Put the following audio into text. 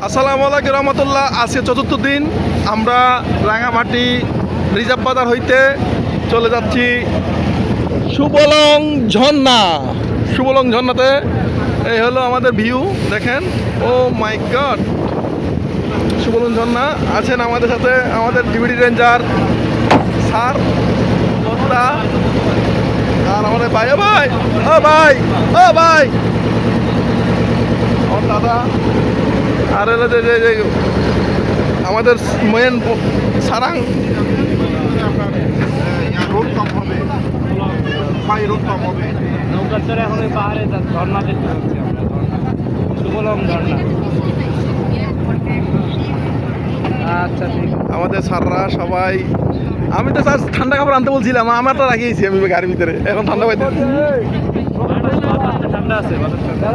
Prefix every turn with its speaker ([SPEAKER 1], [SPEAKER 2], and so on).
[SPEAKER 1] আসসালামু আলাইকুম রহমতুল্লাহ। আজকে চতুর্থ দিন আমরা রাঙামাটি রিজার্ভ বাজার হইতে চলে যাচ্ছি সুবলং ঝর্ণা। সুবলং ঝর্ণাতে এই হলো আমাদের ভিউ, দেখেন। ও মাই গড, সুবলং ঝর্ণা। আছেন আমাদের সাথে আমাদের ডিভিডি রেঞ্জার স্যার কর্তা আর আমাদের ভাই। ও ভাই, ও ভাই, ও ভাই, আমার দাদা। আর হলো যে আমাদের মেন সারাং।
[SPEAKER 2] রোড কম হবে, ভাই রোড কম হবে।
[SPEAKER 3] নৌকার চড়ে এখন ওই পাহাড়ে ঝর্ণা দেখতে পাচ্ছি আমরা, সুবলং ঝর্ণা। আচ্ছা ঠিক আছে।
[SPEAKER 1] আমাদের স্যাররা সবাই, আমি তো স্যার ঠান্ডা কাপড় আনতে বলছিলাম, আমারটা রাখিয়েছি আমি গাড়ির ভিতরে, এখন ঠান্ডা পাইতে।
[SPEAKER 3] ঠান্ডা আছে, বাতাস ঠান্ডা।